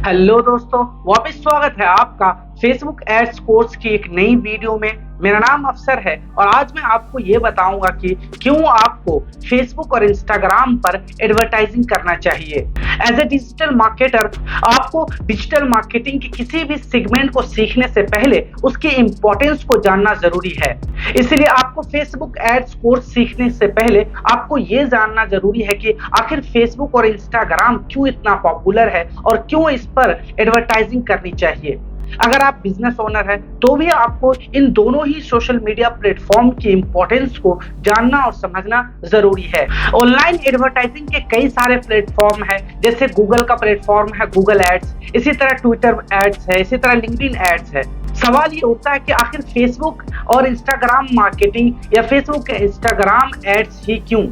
Hello दोस्तों, वापस स्वागत है आपका फेसबुक एड्स कोर्स की एक नई वीडियो में। मेरा नाम अफसर है और आज मैं आपको ये बताऊंगा कि क्यों आपको फेसबुक और इंस्टाग्राम पर एडवर्टाइजिंग करना चाहिए। एज ए डिजिटल मार्केटर आपको डिजिटल मार्केटिंग के किसी भी सेगमेंट को सीखने से पहले उसकी इंपॉर्टेंस को जानना जरूरी है। इसलिए आपको फेसबुक एड्स कोर्स सीखने से पहले आपको ये जानना जरूरी है कि आखिर फेसबुक और इंस्टाग्राम क्यों इतना पॉपुलर है और क्यों इस पर एडवर्टाइजिंग करनी चाहिए। अगर आप बिजनेस ओनर हैं तो भी आपको इन दोनों ही सोशल मीडिया प्लेटफॉर्म की इंपॉर्टेंस को जानना और समझना जरूरी है। ऑनलाइन एडवर्टाइजिंग के कई सारे प्लेटफॉर्म है, जैसे गूगल का प्लेटफॉर्म है गूगल एड्स, इसी तरह ट्विटर एड्स है, इसी तरह लिंक्डइन एड्स है। सवाल ये होता है कि आखिर फेसबुक और इंस्टाग्राम मार्केटिंग या फेसबुक के इंस्टाग्राम एड्स ही क्यों।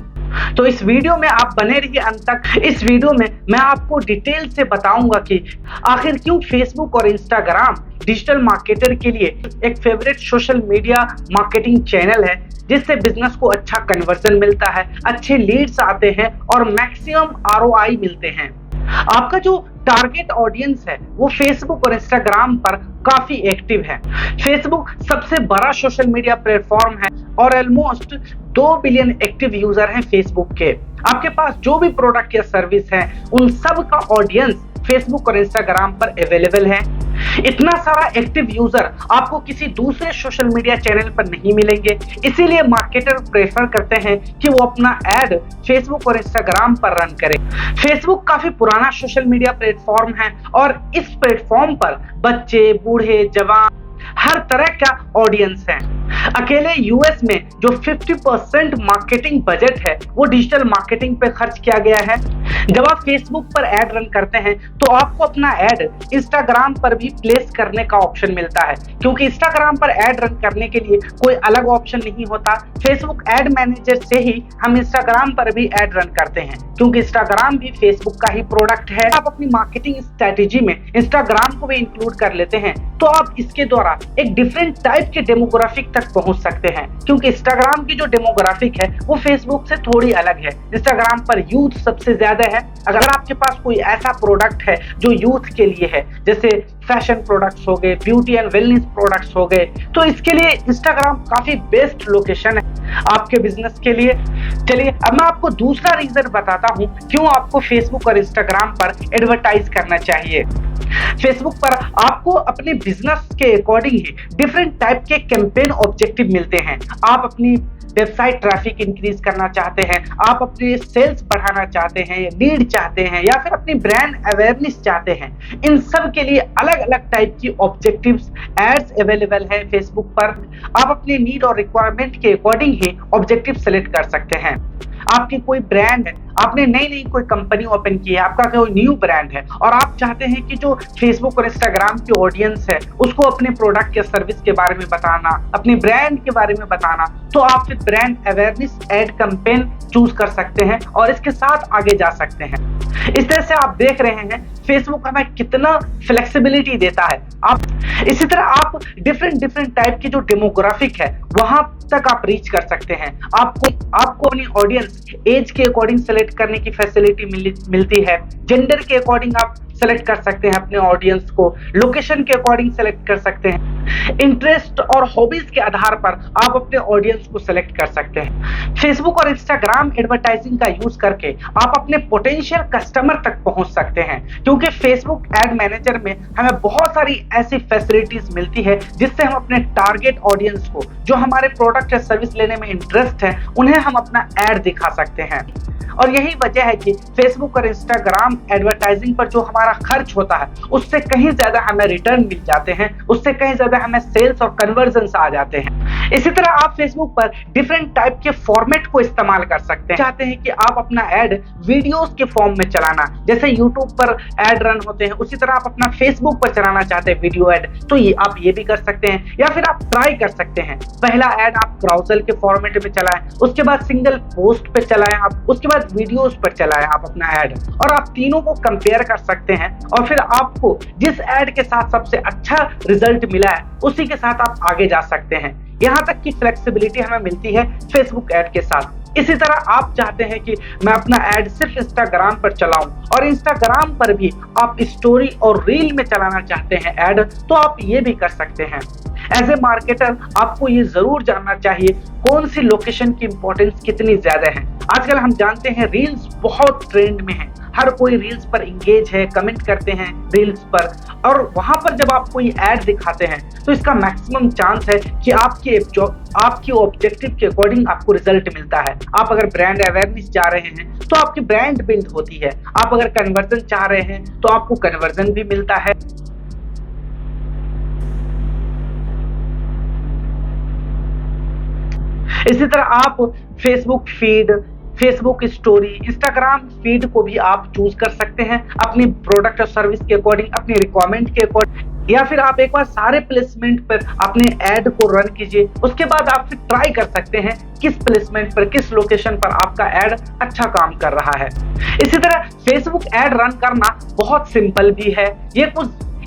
तो इस वीडियो में आप बने रहिए अंत तक। इस वीडियो में मैं आपको डिटेल से बताऊंगा कि आखिर क्यों फेसबुक और इंस्टाग्राम डिजिटल मार्केटर के लिए एक favourite social media marketing channel है, जिससे बिजनेस को अच्छा कन्वर्जन मिलता है, अच्छे लीड्स आते हैं और मैक्सिमम आरओआई मिलते हैं। आपका जो टारगेट ऑडियंस है वो फेसबुक और इंस्टाग्राम पर काफी एक्टिव है। फेसबुक सबसे बड़ा सोशल मीडिया प्लेटफॉर्म है और ऑलमोस्ट 2 बिलियन एक्टिव यूजर हैं फेसबुक के। आपके पास जो भी प्रोडक्ट या सर्विस है उन सब का ऑडियंस फेसबुक और इंस्टाग्राम पर अवेलेबल है। इतना सारा एक्टिव यूजर आपको किसी दूसरे सोशल मीडिया चैनल पर नहीं मिलेंगे, इसीलिए मार्केटर प्रेफर करते हैं कि वो अपना एड फेसबुक और इंस्टाग्राम पर रन करें। फेसबुक काफी पुराना सोशल मीडिया प्लेटफॉर्म है और इस प्लेटफॉर्म पर बच्चे, बूढ़े, जवान हर तरह का ऑडियंस है। अकेले यूएस में जो 50% मार्केटिंग बजट है वो डिजिटल मार्केटिंग पे खर्च किया गया है। जब आप फेसबुक पर एड रन करते हैं तो आपको अपना एड इंस्टाग्राम पर भी प्लेस करने का ऑप्शन मिलता है, क्योंकि इंस्टाग्राम पर एड रन करने के लिए कोई अलग ऑप्शन नहीं होता। फेसबुक एड मैनेजर से ही हम इंस्टाग्राम पर भी एड रन करते हैं, क्योंकि इंस्टाग्राम भी फेसबुक का ही प्रोडक्ट है। आप अपनी मार्केटिंग स्ट्रेटेजी में इंस्टाग्राम को भी इंक्लूड कर लेते हैं तो आप इसके द्वारा एक डिफरेंट टाइप के डेमोग्राफिक तक पहुंच सकते हैं, क्योंकि इंस्टाग्राम की जो डेमोग्राफिक है वो फेसबुक से थोड़ी अलग है। इंस्टाग्राम पर यूथ सबसे ज्यादा है। अगर आपके पास कोई ऐसा प्रोडक्ट है जो यूथ के लिए है, जैसे फैशन प्रोडक्ट्स हो गए, ब्यूटी एंड वेलनेस प्रोडक्ट्स हो गए, तो इसके लिए इंस्टाग्राम काफी बेस्ट लोकेशन है आपके बिजनेस के लिए। चलिए अब मैं आपको दूसरा रीजन बताता हूं क्यों आपको फेसबुक और इंस्टाग्राम पर एडवर्टाइज करना चाहिए। फेसबुक पर आपको अपने बिजनेस के अकॉर्डिंग ही डिफरेंट टाइप के कैंपेन ऑब्जेक्टिव मिलते हैं। आप अपनी वेबसाइट ट्रैफिक इंक्रीज करना चाहते हैं, आप अपने सेल्स बढ़ाना चाहते हैं, लीड चाहते हैं, या फिर अपनी ब्रांड अवेयरनेस चाहते हैं। इन सब के लिए अलग अलग टाइप की ऑब्जेक्टिव्स एड्स अवेलेबल है फेसबुक पर। आप अपनी नीड और रिक्वायरमेंट के अकॉर्डिंग ही ऑब्जेक्टिव सेलेक्ट कर सकते हैं। आपकी कोई ब्रांड है, आपने नई कोई कंपनी ओपन की है, आपका कोई न्यू ब्रांड है और आप चाहते हैं कि जो फेसबुक और इंस्टाग्राम की ऑडियंस है उसको अपने प्रोडक्ट या सर्विस के बारे में बताना, अपनी ब्रांड के बारे में बताना, तो आप फिर brand awareness ad campaign choose कर सकते हैं और इसके साथ आगे जा सकते हैं। इस तरह से आप देख रहे हैं फेसबुक हमें कितना फ्लेक्सिबिलिटी देता है। आप इसी तरह आप डिफरेंट टाइप की जो डेमोग्राफिक है वहां तक आप रीच कर सकते हैं। आपको अपनी ऑडियंस एज के अकॉर्डिंग सेलेक्ट करने की फैसिलिटी मिलती है। जेंडर के अकॉर्डिंग आप सेलेक्ट कर सकते हैं अपने ऑडियंस को, लोकेशन के अकॉर्डिंग सेलेक्ट कर सकते हैं, इंटरेस्ट और हॉबीज के आधार पर आप अपने ऑडियंस को सेलेक्ट कर सकते हैं। फेसबुक और इंस्टाग्राम एडवर्टाइजिंग का यूज करके आप अपने पोटेंशियल कस्टमर तक पहुंच सकते हैं, क्योंकि फेसबुक एड मैनेजर में हमें बहुत सारी ऐसी फैसिलिटीज मिलती है जिससे हम अपने टारगेट ऑडियंस को, जो हमारे प्रोडक्ट या सर्विस लेने में इंटरेस्ट है, उन्हें हम अपना एड दिखा सकते हैं। और यही वजह है कि फेसबुक और इंस्टाग्राम एडवर्टाइजिंग पर जो हमारा खर्च होता है उससे कहीं ज्यादा हमें रिटर्न मिल जाते हैं, उससे कहीं ज्यादा हमें सेल्स और कन्वर्जन आ जाते हैं। इसी तरह आप फेसबुक पर डिफरेंट टाइप के फॉर्मेट को इस्तेमाल कर सकते हैं। चाहते हैं कि आप अपना एड वीडियोस के फॉर्म में चलाना, जैसे यूट्यूब पर एड रन होते हैं उसी तरह आप अपना फेसबुक पर चलाना चाहते हैं वीडियो एड, तो आप ये भी कर सकते हैं। या फिर आप ट्राई कर सकते हैं, पहला एड आप ब्राउजर के फॉर्मेट में चलाएं, उसके बाद सिंगल पोस्ट पे चलाएं आप, उसके बाद वीडियोस पर चलाएं आप अपना ऐड, और आप तीनों को कंपेयर कर सकते हैं और फिर आपको जिस ऐड के साथ सबसे अच्छा रिजल्ट मिला है उसी के साथ आप आगे जा सकते हैं। यहाँ तक की फ्लेक्सिबिलिटी हमें मिलती है फेसबुक ऐड के साथ। इसी तरह आप चाहते हैं कि मैं अपना ऐड सिर्फ इंस्टाग्राम पर चलाऊं और इंस्टाग्राम पर भी आप स्टोरी और रील में चलाना चाहते हैं ऐड, तो आप ये भी कर सकते हैं। एज ए मार्केटर आपको ये जरूर जानना चाहिए कौन सी लोकेशन की इंपॉर्टेंस कितनी ज्यादा है। आजकल हम जानते हैं रील्स बहुत ट्रेंड में है, हर कोई रील्स पर इंगेज है, कमेंट करते हैं रील्स पर, और वहां पर जब आप कोई ऐड दिखाते हैं तो इसका मैक्सिमम चांस है कि आपकी ऑब्जेक्टिव के अकॉर्डिंग आपको रिजल्ट मिलता है। आप अगर ब्रांड अवेयरनेस चाह रहे हैं तो आपकी ब्रांड बिल्ड होती है, आप अगर कन्वर्जन चाह रहे हैं तो आपको कन्वर्जन भी मिलता है। इसी तरह आप Facebook feed, Facebook story, Instagram feed को भी आप चूज कर सकते हैं अपनी प्रोडक्ट और सर्विस के अकॉर्डिंग, अपनी रिक्वायरमेंट के अकॉर्डिंग, या फिर आप एक बार सारे प्लेसमेंट पर अपने ऐड को रन कीजिए, उसके बाद आप फिर ट्राई कर सकते हैं किस प्लेसमेंट पर, किस लोकेशन पर आपका ऐड अच्छा काम कर रहा है। इसी तरह फेसबुक ऐड रन करना बहुत सिंपल भी है,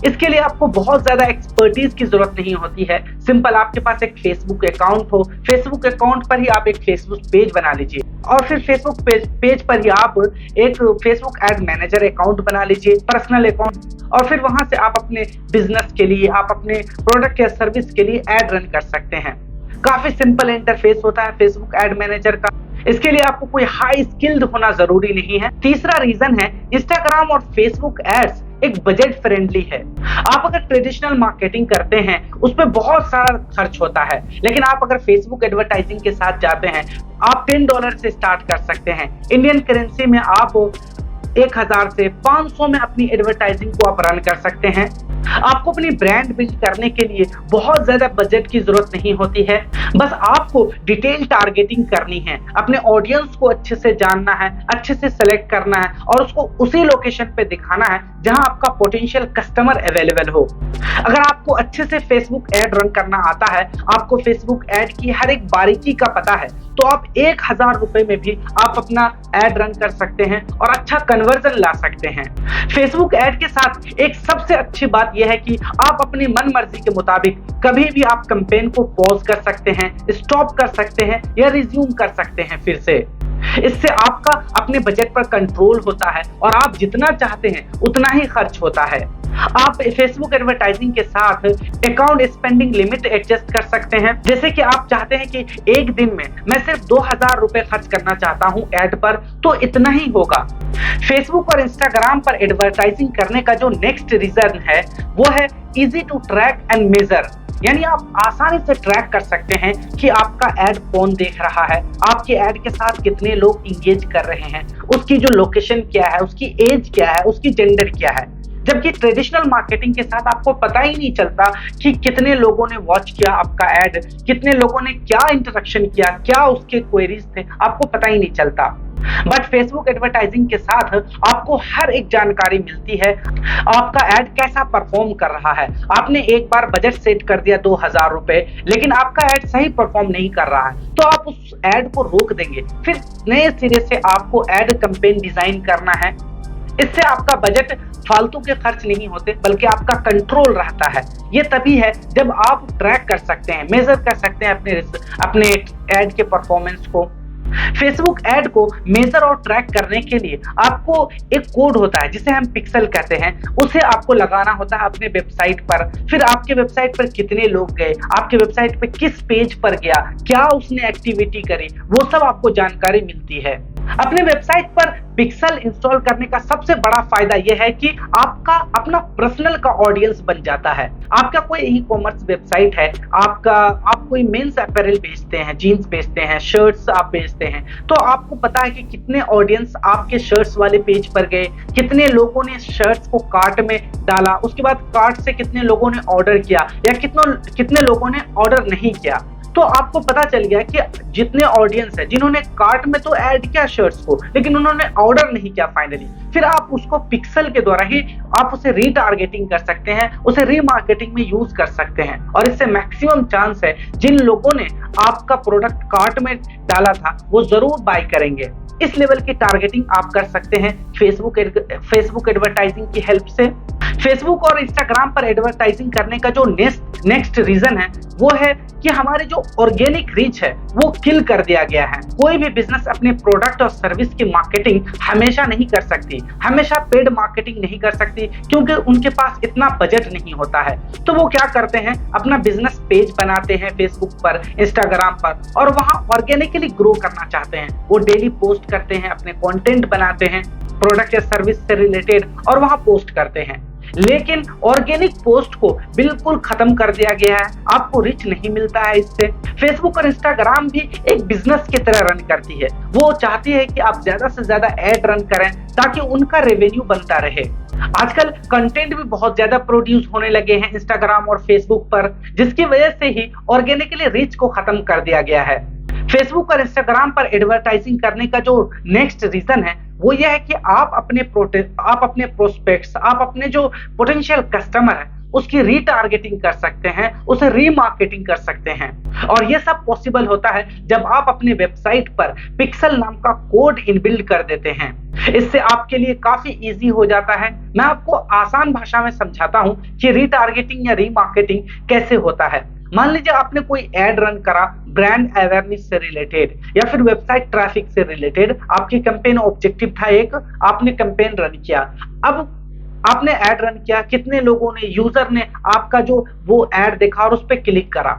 इसके लिए आपको बहुत ज्यादा एक्सपर्टीज की जरूरत नहीं होती है। सिंपल आपके पास एक फेसबुक अकाउंट हो, फेसबुक अकाउंट पर ही आप एक फेसबुक पेज बना लीजिए और फिर फेसबुक पेज पर ही आप एक फेसबुक एड मैनेजर अकाउंट बना लीजिए, पर्सनल अकाउंट, और फिर वहां से आप अपने बिजनेस के लिए, आप अपने प्रोडक्ट या सर्विस के लिए एड रन कर सकते हैं। काफी सिंपल इंटरफेस होता है फेसबुक एड मैनेजर का। इसके लिए आपको कोई हाई स्किल्ड होना जरूरी नहीं है। तीसरा रीजन है, इंस्टाग्राम और फेसबुक एड्स एक बजट फ्रेंडली है। आप अगर ट्रेडिशनल मार्केटिंग करते हैं उसमें बहुत सारा खर्च होता है, लेकिन आप अगर फेसबुक एडवर्टाइजिंग के साथ जाते हैं, आप $10 से स्टार्ट कर सकते हैं। इंडियन करेंसी में आप 1000 से 500 में अपनी एडवर्टाइजिंग को आप रन कर सकते हैं। आपको अपनी ब्रांड बिल्ड करने के लिए बहुत ज्यादा बजट की जरूरत नहीं होती है, बस आपको डिटेल टारगेटिंग करनी है, अपने ऑडियंस को अच्छे से जानना है, अच्छे से सेलेक्ट करना है और उसको उसी लोकेशन पे दिखाना है जहां आपका पोटेंशियल कस्टमर अवेलेबल हो। अगर आपको अच्छे से फेसबुक ऐड रन करना आता है, आपको फेसबुक ऐड की हर एक बारीकी का पता है, तो आप 1000 रुपए में भी आप अपना ऐड रन कर सकते हैं और अच्छा कन्वर्जन ला सकते हैं। फेसबुक ऐड के साथ एक सबसे अच्छी बात यह है कि आप अपनी मन मर्जी के मुताबिक कभी भी आप कैंपेन को पॉज कर सकते हैं, स्टॉप कर सकते हैं या रिज्यूम कर सकते हैं फिर से। इससे आपका अपने बजट पर कंट्रोल होता है और आप जितना चाहते हैं उतना ही खर्च होता है। आप फेसबुक एडवर्टाइजिंग के साथ अकाउंट स्पेंडिंग लिमिट एडजस्ट कर सकते हैं। जैसे कि आप चाहते हैं कि एक दिन में मैं सिर्फ 2000 रुपए खर्च करना चाहता हूं ऐड पर, तो इतना ही होगा। फेसबुक और इंस्टाग्राम पर एडवर्टाइजिंग करने का जो नेक्स्ट रीजन है वो है easy to track and measure, यानी आप आसानी से ट्रैक कर सकते हैं कि आपका ऐड कौन देख रहा है, आपके ऐड के साथ कितने लोग इंगेज कर रहे हैं, उसकी जो लोकेशन क्या है, उसकी एज क्या है, उसकी जेंडर क्या है। जबकि ट्रेडिशनल मार्केटिंग के साथ आपको पता ही नहीं चलता कि कितने लोगों ने वॉच किया आपका ऐड, कितने लोगों ने क्या इंटरेक्शन किया, क्या उसके क्वेरीज थे, आपको पता ही नहीं चलता। बट फेसबुक एडवर्टाइजिंग के साथ आपको हर एक जानकारी मिलती है, आपका ऐड कैसा परफॉर्म कर रहा है। आपने एक बार बजट सेट कर दिया 2000 रुपए, लेकिन आपका ऐड सही परफॉर्म नहीं कर रहा है, तो आप उस ऐड को रोक देंगे, फिर नए सिरे से आपको ऐड कैंपेन डिजाइन करना है। इससे आपका बजट फालतू के खर्च नहीं होते, बल्कि आपका कंट्रोल रहता है। ये तभी है जब आप ट्रैक कर सकते हैं, मेजर कर सकते हैं अपने ऐड के परफॉर्मेंस को। फेसबुक ऐड को मेजर और ट्रैक करने के लिए आपको एक कोड होता है जिसे हम पिक्सल कहते हैं, उसे आपको लगाना होता है अपने वेबसाइट पर। फिर आपके वेबसाइट पर कितने लोग गए, आपके वेबसाइट पर किस पेज पर गया, क्या उसने एक्टिविटी करी, वो सब आपको जानकारी मिलती है। अपने वेबसाइट पर पिक्सल इंस्टॉल करने का सबसे बड़ा फायदा यह है कि आपका अपना पर्सनल का ऑडियंस बन जाता है। आपका कोई ई कॉमर्स वेबसाइट है, आप कोई मेंस अपैरल बेचते हैं, जीन्स बेचते हैं, शर्ट्स आप बेचते हैं, तो आपको पता है कि कितने ऑडियंस आपके शर्ट्स वाले पेज पर गए, कितने लोगों ने शर्ट्स को कार्ट में डाला, उसके बाद कार्ट से कितने लोगों ने ऑर्डर किया या कितने लोगों ने ऑर्डर नहीं किया। तो आपको पता चल गया कि जितने ऑडियंस है जिन्होंने कार्ट में तो ऐड किया शर्ट्स को, लेकिन उन्होंने ऑर्डर नहीं किया फाइनली, फिर आप उसको पिक्सल के द्वारा ही आप उसे रीटारगेटिंग कर सकते हैं, उसे रीमार्केटिंग में यूज कर सकते हैं, और इससे मैक्सिमम चांस है जिन लोगों ने आपका प्रोडक्ट कार्ट में डाला था वो जरूर बाय करेंगे। इस लेवल की टारगेटिंग आप कर सकते हैं फेसबुक एडवर्टाइजिंग की हेल्प से। फेसबुक और इंस्टाग्राम पर एडवर्टाइजिंग करने का जो नेक्स्ट रीजन है वो है कि हमारे जो ऑर्गेनिक रीच है वो किल कर दिया गया है। कोई भी बिजनेस अपने प्रोडक्ट और सर्विस की मार्केटिंग हमेशा नहीं कर सकती, हमेशा पेड मार्केटिंग नहीं कर सकती, क्योंकि उनके पास इतना बजट नहीं होता है। तो वो क्या करते हैं, अपना बिजनेस पेज बनाते हैं फेसबुक पर, इंस्टाग्राम पर, और वहां ऑर्गेनिकली ग्रो करना चाहते हैं। वो डेली पोस्ट करते हैं, अपने कंटेंट बनाते हैं प्रोडक्ट या सर्विस से रिलेटेड, और वहां पोस्ट करते हैं। लेकिन ऑर्गेनिक पोस्ट को बिल्कुल खत्म कर दिया गया है, आपको रिच नहीं मिलता है इससे। फेसबुक और इंस्टाग्राम भी एक बिजनेस की तरह रन करती है। वो चाहती है कि आप ज्यादा से ज्यादा एड रन करें ताकि उनका रेवेन्यू बनता रहे। आजकल कंटेंट भी बहुत ज्यादा प्रोड्यूस होने लगे हैं इंस्टाग्राम और फेसबुक पर, जिसकी वजह से ही ऑर्गेनिकली रीच को खत्म कर दिया गया है। फेसबुक और इंस्टाग्राम पर एडवर्टाइजिंग करने का जो नेक्स्ट रीजन है वो यह है कि आप अपने प्रोस्पेक्ट्स, आप अपने जो पोटेंशियल कस्टमर है उसकी रीटारगेटिंग कर सकते हैं, उसे रीमार्केटिंग कर सकते हैं। और ये सब पॉसिबल होता है जब आप अपने वेबसाइट पर पिक्सल नाम का कोड इनबिल्ड कर देते हैं। इससे आपके लिए काफी इजी हो जाता है। मैं आपको आसान भाषा में समझाता हूं कि रीटारगेटिंग या रीमार्केटिंग कैसे होता है। मान लीजिए आपने कोई एड रन करा ब्रांड अवेयरनेस से रिलेटेड या फिर वेबसाइट ट्रैफिक से रिलेटेड। आपकी कैंपेन ऑब्जेक्टिव था एक, आपने कैंपेन रन किया। अब आपने ऐड रन किया, कितने लोगों ने, यूजर ने आपका जो वो ऐड देखा और उस पर क्लिक करा,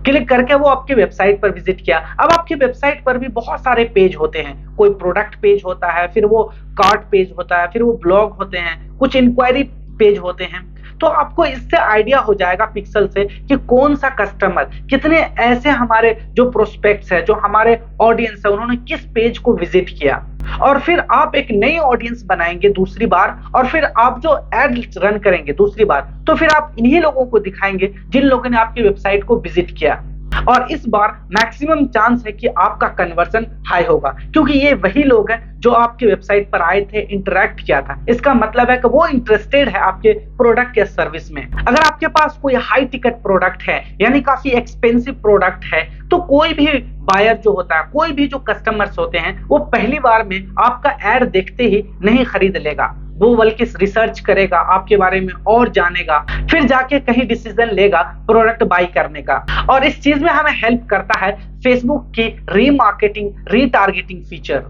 क्लिक करके वो आपकी वेबसाइट पर विजिट किया। अब आपकी वेबसाइट पर भी बहुत सारे पेज होते हैं, कोई प्रोडक्ट पेज होता है, फिर वो कार्ट पेज होता है, फिर वो ब्लॉग होते हैं, कुछ इंक्वायरी पेज होते हैं। तो आपको इससे आइडिया हो जाएगा पिक्सल से कि कौन सा कस्टमर, कितने ऐसे हमारे जो प्रोस्पेक्ट्स है, जो हमारे ऑडियंस है, उन्होंने किस पेज को विजिट किया। और फिर आप एक नई ऑडियंस बनाएंगे दूसरी बार, और फिर आप जो एड रन करेंगे दूसरी बार, तो फिर आप इन्हीं लोगों को दिखाएंगे जिन लोगों ने आपकी वेबसाइट को विजिट किया। और इस बार मैक्सिमम चांस है कि आपका कन्वर्जन हाई होगा, क्योंकि ये वही लोग हैं जो आपकी वेबसाइट पर आए थे, इंटरैक्ट किया था। इसका मतलब है कि वो इंटरेस्टेड है आपके प्रोडक्ट या सर्विस में। अगर आपके पास कोई हाई टिकट प्रोडक्ट है, यानी काफी एक्सपेंसिव प्रोडक्ट है, तो कोई भी बायर जो होता है, कोई भी जो कस्टमर्स होते हैं, वो पहली बार में आपका एड देखते ही नहीं खरीद लेगा। वो बल्कि रिसर्च करेगा, आपके बारे में और जानेगा, फिर जाके कहीं डिसीजन लेगा प्रोडक्ट बाई करने का। और इस चीज में हमें हेल्प करता है फेसबुक की remarketing, retargeting feature.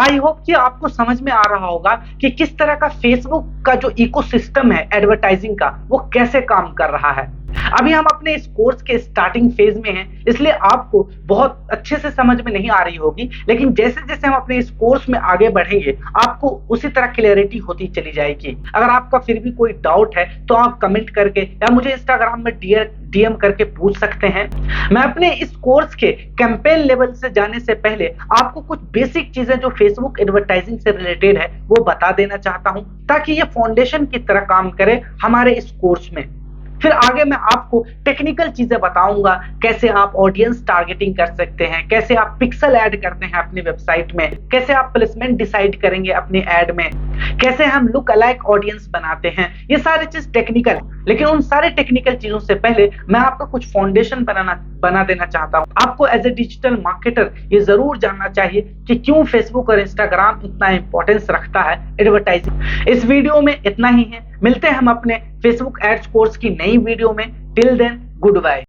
I hope कि आपको समझ में आ रहा होगा कि किस तरह का फेसबुक का जो इकोसिस्टम है एडवर्टाइजिंग का, वो कैसे काम कर रहा है। अभी हम अपने इस कोर्स के स्टार्टिंग फेज में हैं, इसलिए आपको बहुत अच्छे से समझ में नहीं आ रही होगी, लेकिन जैसे जैसे हम अपने इस कोर्स में आगे बढ़ेंगे आपको उसी तरह क्लैरिटी होती चली जाएगी। अगर आपका फिर भी कोई डाउट है तो आप कमेंट करके या मुझे इंस्टाग्राम में डीएम करके पूछ सकते हैं। मैं अपने इस कोर्स के कैंपेन लेवल से जाने से पहले आपको कुछ बेसिक चीजें जो फेसबुक एडवर्टाइजिंग से रिलेटेड है वो बता देना चाहता हूं, ताकि ये फाउंडेशन की तरह काम करे हमारे इस कोर्स में। फिर आगे मैं आपको टेक्निकल चीजें बताऊंगा, कैसे आप ऑडियंस टारगेटिंग कर सकते हैं, कैसे आप पिक्सल ऐड करते हैं अपनी वेबसाइट में, कैसे आप प्लेसमेंट डिसाइड करेंगे अपने ऐड में, कैसे हम लुक अलाइक ऑडियंस बनाते हैं। ये सारी चीज टेक्निकल, लेकिन उन सारे टेक्निकल चीजों से पहले मैं आपका कुछ फाउंडेशन बना देना चाहता हूं। आपको एज ए डिजिटल मार्केटर ये जरूर जानना चाहिए कि क्यों फेसबुक और इंस्टाग्राम इतना इंपॉर्टेंस रखता है एडवर्टाइजिंग। इस वीडियो में इतना ही है, मिलते हैं हम अपने फेसबुक एड्स कोर्स की नई वीडियो में। Till then, good bye.